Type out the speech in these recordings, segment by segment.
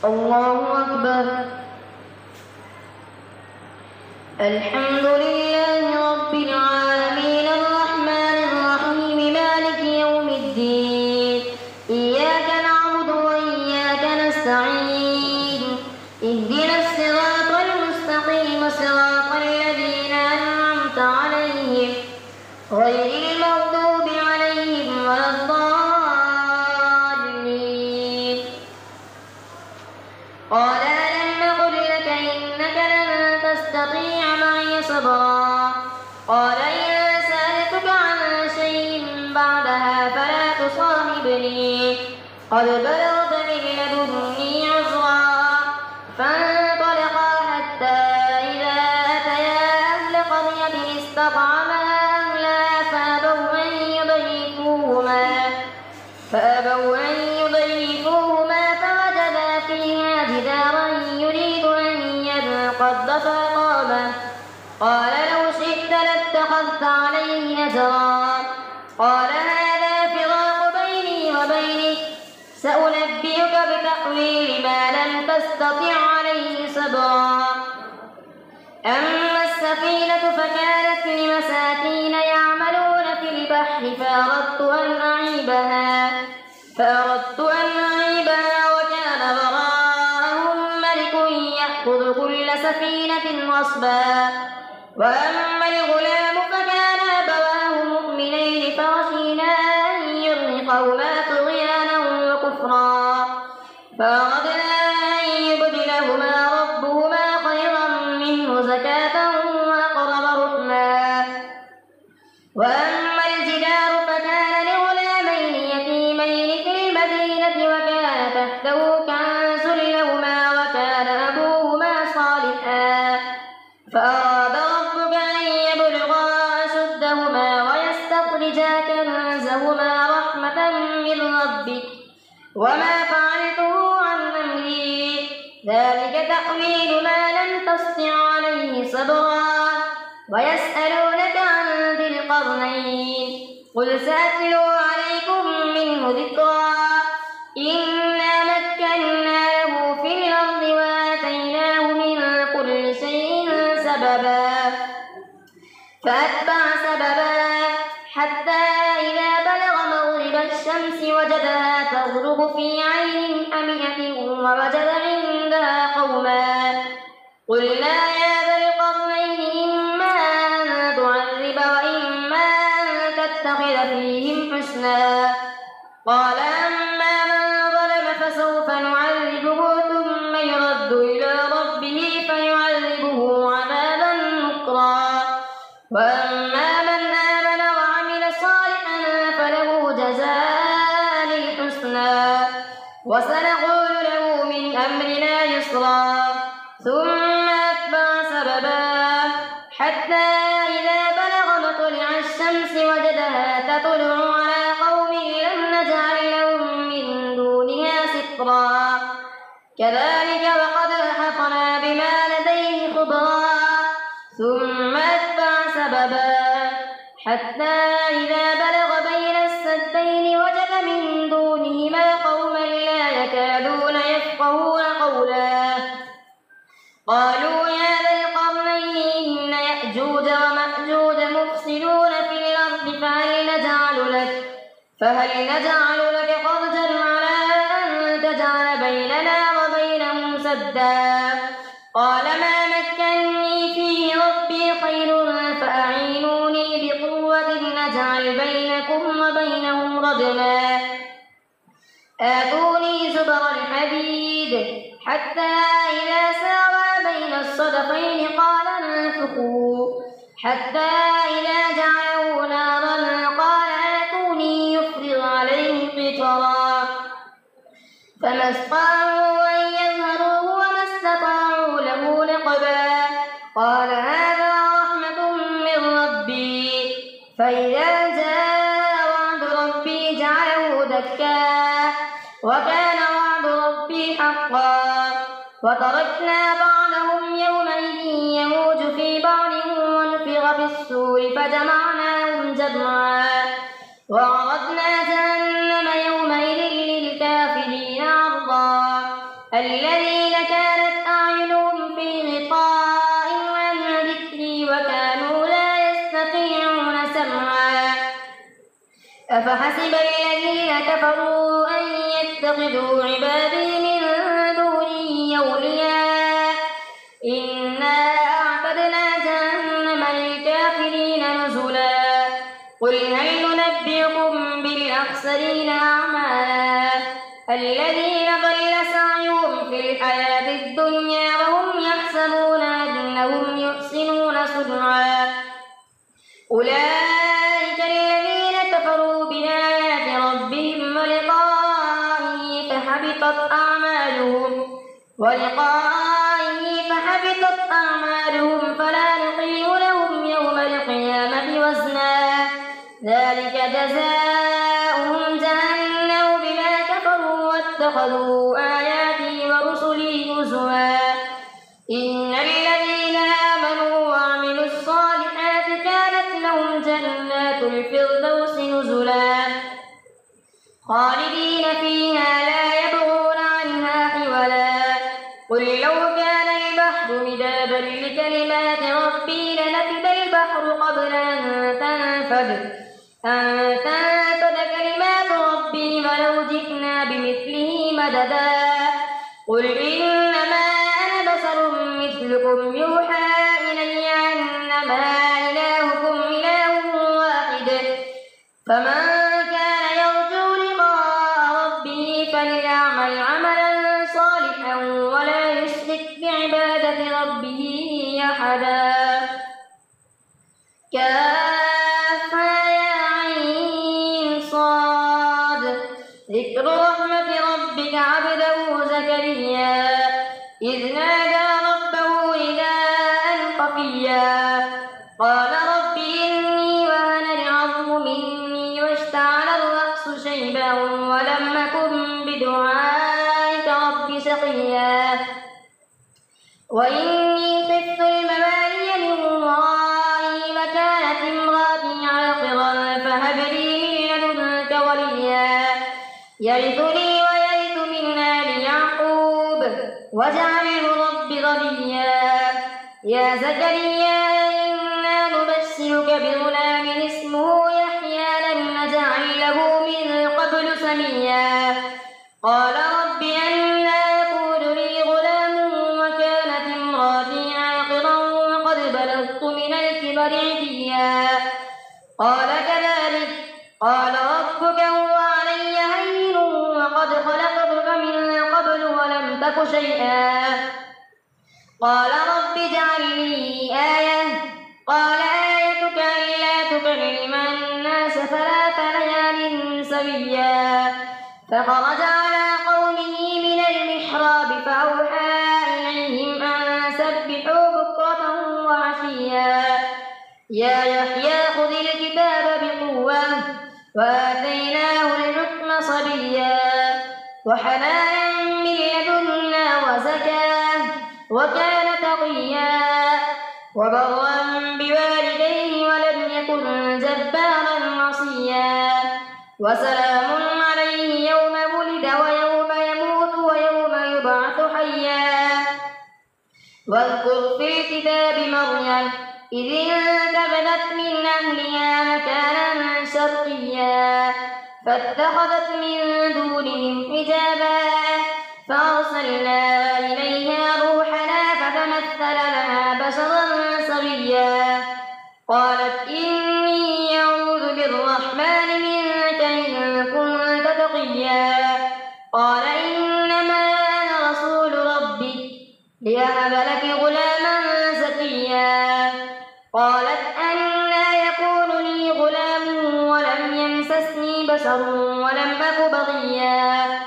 الله أكبر. الحمد لله رب العالمين الرحمن الرحيم مالك يوم الدين إياك نعبد وإياك نستعين اهدنا الصراط المستقيم صراط الذين أنعمت عليهم غير المغضوب عليهم ولا الضالين. قال ألم أقل لك إنك لن تستطيع معي صبرا قال إن سألتك عن شيء بعدها فلا تصاحبني قد بلغت من لدني عذرا. فانطلقا حتى إذا أتيا أهل قرية استطعما أهلها فأبوا أن يضيفوهما فوجدا فيها جدارا يريد أن ينقض فقامه قال لو شئت لاتخذت عليه أجرا. قال هذا فراق بيني وبينك سأنبئك بتأويل ما لم تستطع عليه صبرا. أما السفينة فكانت لمساكين يعملون في البحر فأردت أن أعيبها وكان وراءهم ملك يأخذ كل سفينة غصبا. وأما الغلام فكان أبواه مؤمنين فخشينا أن يرهقهما طغيانا وكفرا فأردنا أن يبدلهما ربهما خيرا منه زكاة وأقرب رحما. وأما الجدار فكان لغلامين يتيمين في المدينة وكان تحته كنز لهما وكان أبوهما صالحا فأراد ربك أن يبلغا أشدهما ويستخرجا كنزهما رحمة من ربك وما فعلته عن أمري ذلك تأويل ما لم تسطع عليه صبرا. ويسألونك عن ذي القرنين قل سأتلو عليكم منه ذكرا. إنا مكنا له في الأرض وآتيناه من كل شيء سببا فأتبع سببا حتى إذا بلغ مغرب الشمس وجدها تغرب في عين حمئة ووجد عندها قوما قلنا يا ذا القرنين إما أن تعذب وإما أن تتخذ فيهم حسنا. قال أما من ظلم فسوف نعذبه ثم يرد إلى ربه فيعذبه عذابا نكرا. وأما من آمن وعمل صالحا فله جزاء الحسنى وسنقول له من أمرنا يسرا. ثم أتبع سببا حتى إذا بلغ مطلع الشمس وجدها تطلع على قوم لم نجعل لهم من دونها سترا كذلك وقد أحطنا بما لديه خبرا. ثم أتبع سببا حتى إذا بلغ بين السدين وجد من دونهما قوما لا يكادون يفقهون قولا قالوا يا ذا القرنين إن يأجوج ومأجوج مفسدون في الأرض فهل نجعل لك خرجا على أن تجعل بيننا وبينهم سدا. قال ما مكني فيه ربي خير فأعينوني بقوة نجعل بينكم وبينهم ردما. آتوني زبر الحديد حتى إذا ساوى بين الصدفين قال انفخوا حتى إذا جعله نارا قال آتوني يفرغ عليه قطرا فما استطاعوا أن يظهروه وما استطاعوا له نقبا. قال هذا رحمة من ربي فإذا جاء وعد ربي جعله دكا وكان وعد ربي حقا. وتركنا بعضهم يومئذ يموج في بعض ونفخ في الصور فجمعناهم جمعا وعرضنا جهنم يومئذ للكافرين عرضا. الذين كانت أعينهم في غطاء عن ذكري وكانوا لا يستطيعون سمعا أفحسب الذين كفروا أن يتخذوا عبادي من دوني أولياء إنا أعتدنا جهنم للكافرين نزلا قل هل ننبئكم بالأخسرين أعمالا الذين ضل سعيهم في الحياة الدنيا وهم يحسبون أنهم يحسنون صنعا أولئك الذين كفروا بآيات ربهم ولقائه فحبطت أعمالهم فلا نقيم لهم يوم القيامة وزنا ذلك جزاؤهم جهنم بما كفروا واتخذوا آياتي ورسلي هزوا إن الذين آمنوا وعملوا الصالحات كانت لهم جنات الفردوس نزلا خالدين فيها لا يبغون عنها حولا قل لو كان البحر مدادا لكلمات ربي لنفد البحر قبل أن تنفد كلمات ربي ولو جئنا بمثله مددا قل إنما أنا بشر مثلكم يوحى إلي أنما إلهكم إله واحد فمن كان يرجو لقاء ربه فليعمل عملا صالحا ولا يشرك بعبادة ربه أحدا كافها يا عين صاد ذكر رحمة ربك عبده زكريا إذ نادى ربه نداء خفيا قال رب إني وهن العظم مني واشتعل الرأس شيبا ولم أكن بدعائك رب شقيا وإني خفت الموالي من ورائي وكانت امرأتي عاقرا فهب لي من لدنك وليا يرثني ويرث من آل يعقوب واجعله رب رضيا يا زكريا إنا نبشرك بغلام اسمه يحيى لم نجعل له من قبل سميا قال رب أنى يكون لي غلام وكانت امرأتي عاقرا وقد بلغت من الكبر عتيا قال كذلك قال ربك هو علي هين وقد خلقتك من قبل ولم تك شيئا قال رب اجعل لي آية قال آيتك ألا تكلم الناس 3 ليال سويا فخرج على قومه من المحراب فأوحى إليهم أن سبحوا بكرة وعشيا يا يحيى خذ الكتاب بقوة وآتيناه الحكم صبيا وحنانا من لدنا وزكاة وكان تقيا وبرا بوالديه ولم يكن جبارا عصيا وسلام عليه يوم ولد ويوم يموت ويوم يبعث حيا واذكر في الكتاب مريم إذ انتبذت من أهلها مكانا شرقيا فاتخذت من دونهم حجابا فأرسلنا إليها روحنا فتمثل لها بشرا سويا قالت إني أعوذ بالرحمن منك إن كنت تقيا قال إنما أنا رسول ربك ليهب لك غلاما زكيا قالت أنى يكون لي غلام ولم يمسسني بشر ولم أك بغيا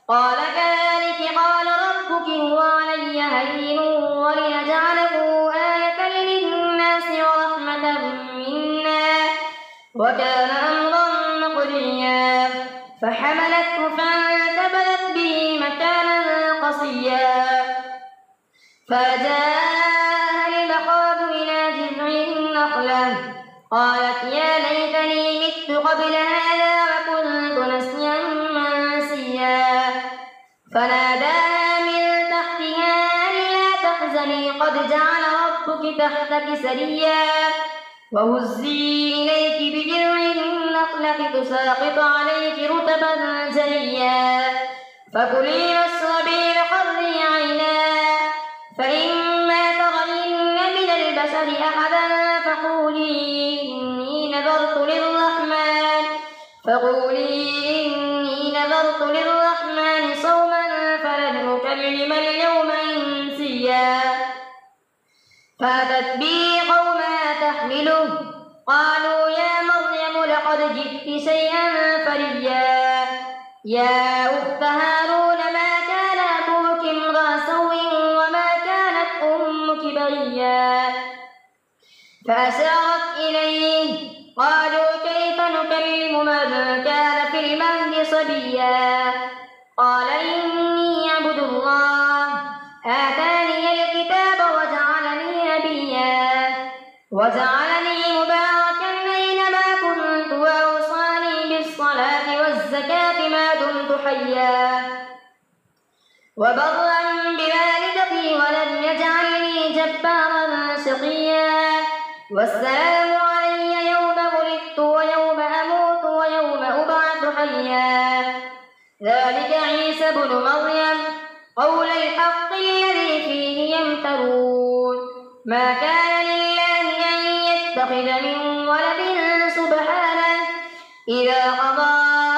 قال كذلك قال ربك هو علي هين ولنجعله آية للناس ورحمة منا وكان أمرا مقضيا فحملته فانتبذت به مكانا قصيا فجاءها المخاض إلى جذع النخلة قالت يا ليتني مت قبل هذا وكنت نسيا منسيا فنادى فناداها من تحتها ألا تحزني قد جعل ربك تحتك سريا وهزي إليك بجذع النخلة تساقط عليك رطبا جنيا فكلي واشربي وقري عينا فإما ترين من البشر أحدا فقولي إني نذرت للرحمن صوما فلن أكلم اليوم إنسيا فأتت به قومها تحمله قالوا يا مريم لقد جئت شيئا فريا يا أخت هارون ما كان أبوك امرأ سوء وما كانت أمك بغيا فأشارت إليه قالوا كيف نكلم من كان في المهد صبيا قال إني عبد الله آتاني الكتاب وجعلني مباركا أينما كنت وأوصاني بالصلاة والزكاة ما دمت حيا وبرا بوالدتي ولم يجعلني جبارا شقيا والسلام علي يوم ولدت ويوم أموت ويوم أبعث حيا ذلك عيسى ابن مريم قول الحق الذي فيه يمترون ما كان لله أن يتخذ من ولد سبحانه إذا قضى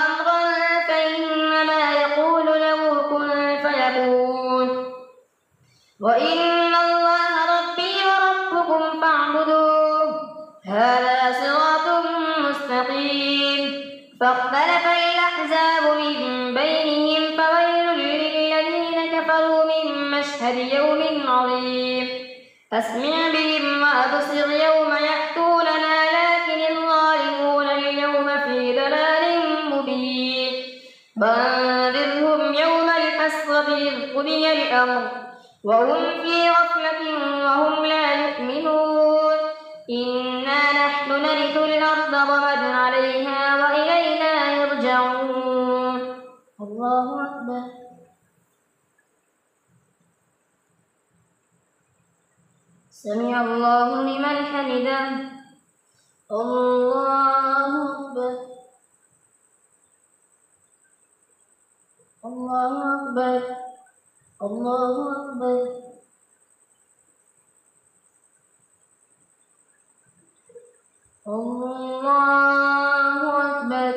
أمرا فإنما يقول له كن فيكون وإن الله ربي وربكم فاعبدوه هذا صراط مستقيم فاختلف الأحزاب من بينهم فويل للذين كفروا من مشهد يوم عظيم أسمع بهم وأبصر يوم يأتوننا لكن الظالمون اليوم في ضلال مبين وأنذرهم يوم الحسرة إذ قضي الأمر وهم في غفلة وهم لا يؤمنون إنا نحن نرث الأرض ومن عليها وإلينا يرجعون الله أكبر سمع الله لمن حمده الله أكبر الله أكبر الله أكبر الله أكبر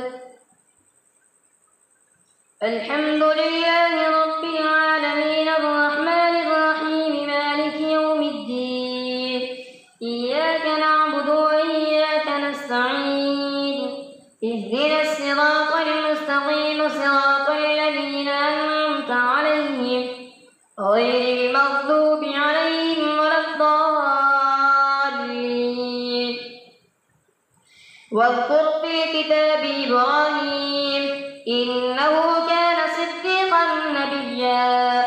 الحمد لله رب العالمين الرحمن الرحيم مالك يوم الدين إياك نعبد وإياك نستعين اهدنا الصراط المستقيم صراط الذين أنعمت عليهم غير المغضوب عليهم ولا الضالين واذكر في الكتاب إبراهيم إنه كان صديقا نبيا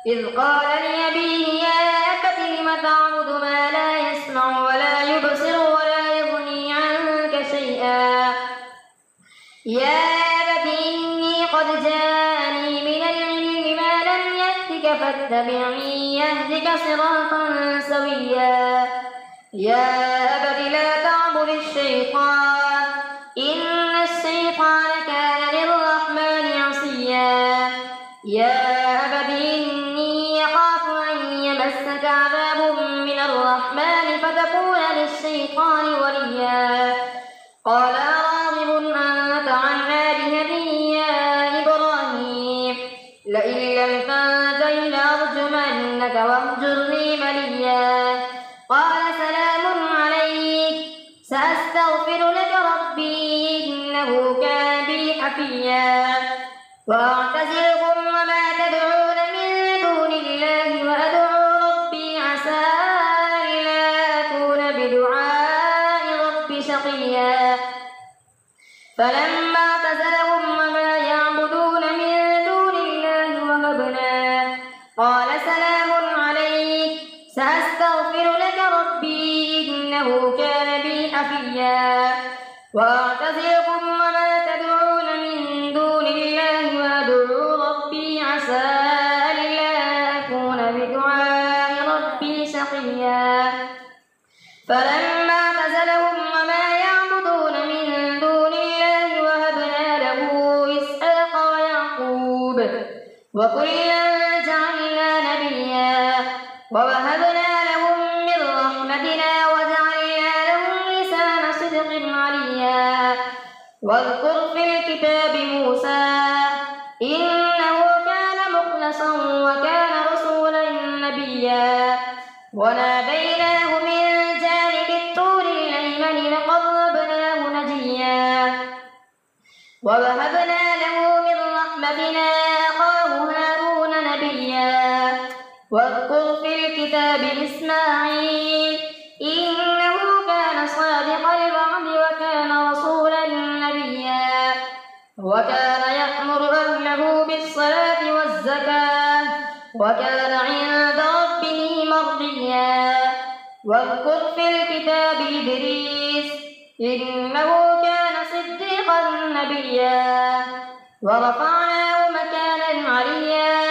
إذ قال لأبيه يا أبت لم تعبد ما لا يسمع ولا يبصر ولا يغني عنك شيئا يا أبت إني قد جاءني من العلم ما لم يأتك فاتبعني يهدك صراطا سويا يا أبت لا تعبد الشيطان إن الشيطان كان للرحمن عصيا يا أبت إني أخاف أن يمسك عذاب من الرحمن فتكون للشيطان وليا قال راغب أنت عن آلهتي يا إبراهيم لئن لم تنته لأرجمنك واهجرني مليا قال سلام عليك سأستغفر لك ربي إنه كان بي حفيا وأعتزلكم وما تدعون من دون الله وأدعو ربي عسى ألا أكون بدعاء ربي شقيا فلما اعتزلهم وما يعبدون من دون الله وهبنا قال سلام عليك سأستغفر لك ربي إنه كان بي حفيا وأعتزلكم وما تدعون من دون الله وأدعو ربي عسى فلما اعتزلهم وما يعبدون من دون الله وهبنا له إسحاق ويعقوب وكلا جعلنا نبيا ووهبنا لهم من رحمتنا وجعلنا لهم لسان صدق عليا واذكر في الكتاب موسى إنه كان مخلصا وكان رسولا نبيا وناديناه من جانب الطور الأيمن وقربناه نجيا ووهبنا له من رحمتنا أخاه هارون نبيا واذكر في الكتاب إسماعيل إنه كان صادق الوعد وكان رسولا نبيا وكان يأمر أهله بالصلاة والزكاة وكان عند ربه مرضيا واذكر في الكتاب إدريس إنه كان صديقا نبيا ورفعناه مكانا عليا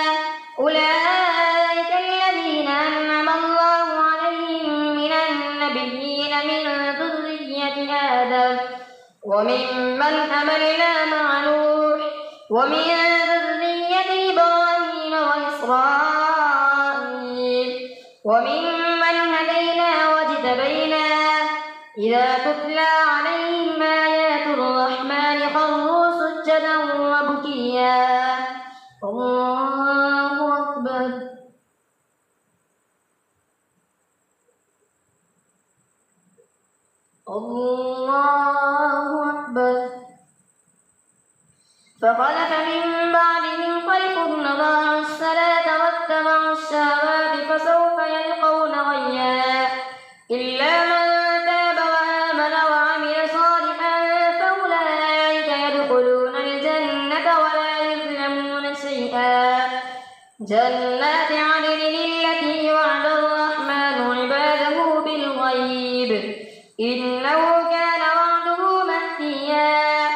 أولئك الذين أنعم الله عليهم من النبيين من ذرية آدم وممن حملنا مع نوح ومن ذرية إبراهيم وإسرائيل وممن هدينا واجتبينا إذا تتلى عليهم آيات الرحمن خروا سجدا وبكيا الله أكبر الله أكبر فخلف من بعدهم خلف أضاعوا الصلاة واتبعوا الشهوات فسوف يلقون غيا إلا من تاب وآمن وعمل صالحا فأولئك يدخلون الجنة ولا يظلمون شيئا جنات عدن التي وعد الرحمن عباده بالغيب إنه كان وعده مأتيا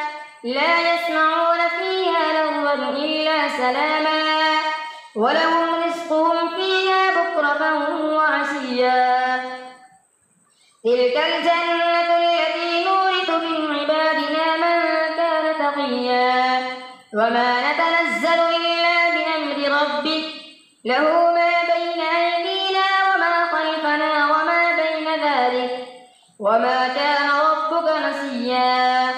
لا يسمعون فيها لغوا إلا سلاما ولهم رزقهم فيها بكرة وعشيا تلك الجنة التي نورث من عبادنا من كان تقيا وما نتنزل إلا بأمر ربك له ما بين أيدينا وما خلفنا وما بين ذلك وما كان ربك نسيا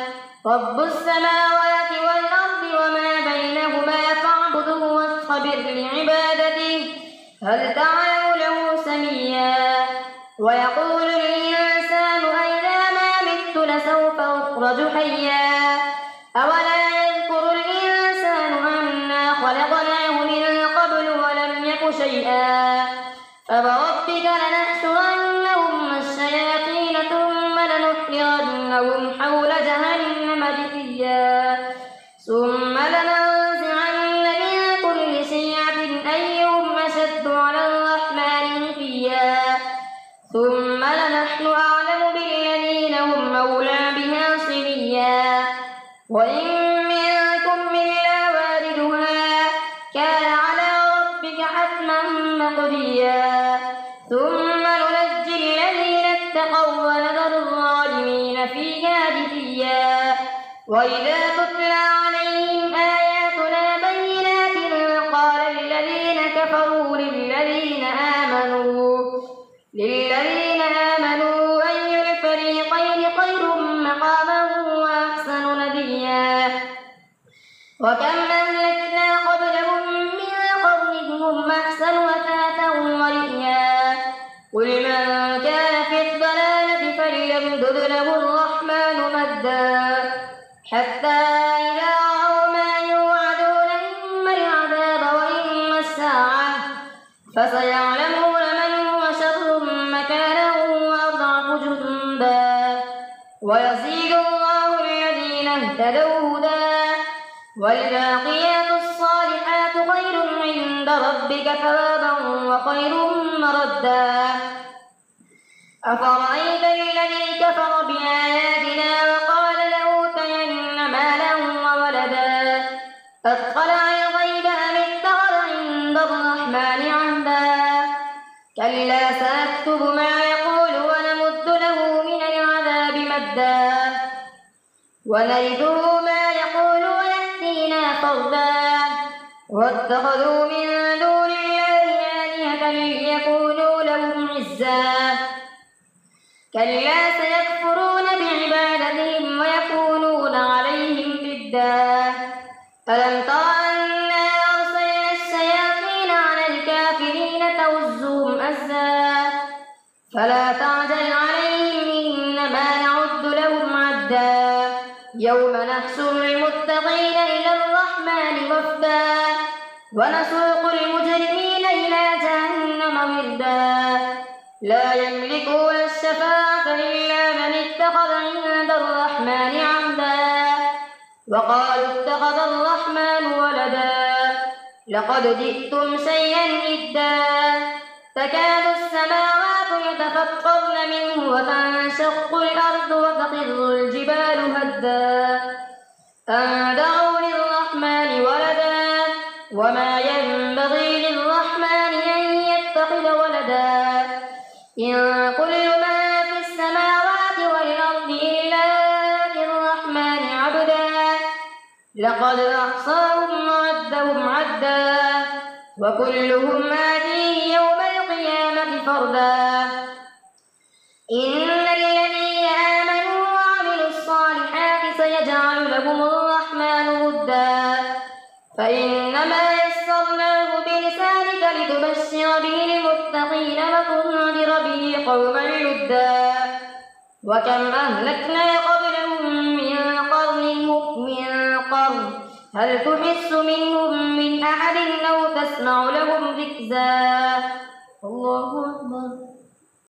رب السماوات والأرض وما بينهما فاعبده واصطبر لعبادته هل تعلم له سميا ويقول الإنسان أئذا ما مت لسوف أخرج حيا أولا يذكر الإنسان أنا خلقناه من قبل ولم يك شيئا فوربك لنحشرنهم الشياطين ثم لنحضرنهم حول جهنم جثيا ثم لننزعن من كل شيعة أيهم أشد على الرحمن عتيا ثم لنحن أعلم بالذين هم أولى بها صليا وإن منكم إلا واردها كان على ربك حتما مقضيا ثم ننجي الذين اتقوا ونذر الظالمين فيها جثيا وإذا تتلى عليهم آياتنا بينات قال الذين كفروا للذين آمنوا أي الفريقين خير مقاما وأحسن نديا وكم أهلكنا قبلهم من قرن هم أحسن أثاثا ورئيا قل من كان في الضلالة فليمدد له الرحمن مدا حتى إذا رأوا ما يوعدون إما العذاب وإما الساعة فسيعلمون من هو شر مكانا وأضعف جندا ويزيد الله الذين اهتدوا هدى والباقيات الصالحات خير عند ربك ثوابا وخير مردا أفرأيت الذي كفر بآياتنا وقال لأوتين مالا وولدا أطلع الغيب أم اتخذ عند الرحمن عهدا كلا سنكتب ما يقول ونمد ونرثه ما يقول ويأتينا فردا واتخذوا من دون الله آلهة ليكونوا لهم عزا كلا سيكفرون بعبادتهم ويكونون عليهم ضدا ألم تر أنا أرسلنا الشياطين على الكافرين تؤزهم أزا فلا تعجل عليهم إنما نعد لهم عدا يوم نحشر المتقين إلى الرحمن وفدا ونسوق المجرمين إلى جهنم وردا لا يملكون الشفاعة إلا من اتخذ عند الرحمن عهدا وقالوا اتخذ الرحمن ولدا لقد جئتم شيئا إدا تكاد السماوات يتفطرن منه وتنشق الأرض وتخر الجبال هدا أن دعوا للرحمن ولدا وما ينبغي للرحمن أن يتخذ ولدا إن كل ما في السماوات والأرض إلا للرحمن عبدا لقد أحصاهم وعدهم عدا وكلهم آتيه يوم القيامة فردا إن الذين آمنوا وعملوا الصالحات سيجعل لهم الرحمن ودا فإنما يسرناه بلسانك لتبشر به المتقين وتنذر به قوما لدا وكم أهلكنا قبلهم من قرن هل تحس منهم من أحد أو تسمع لهم ركزا الله أكبر.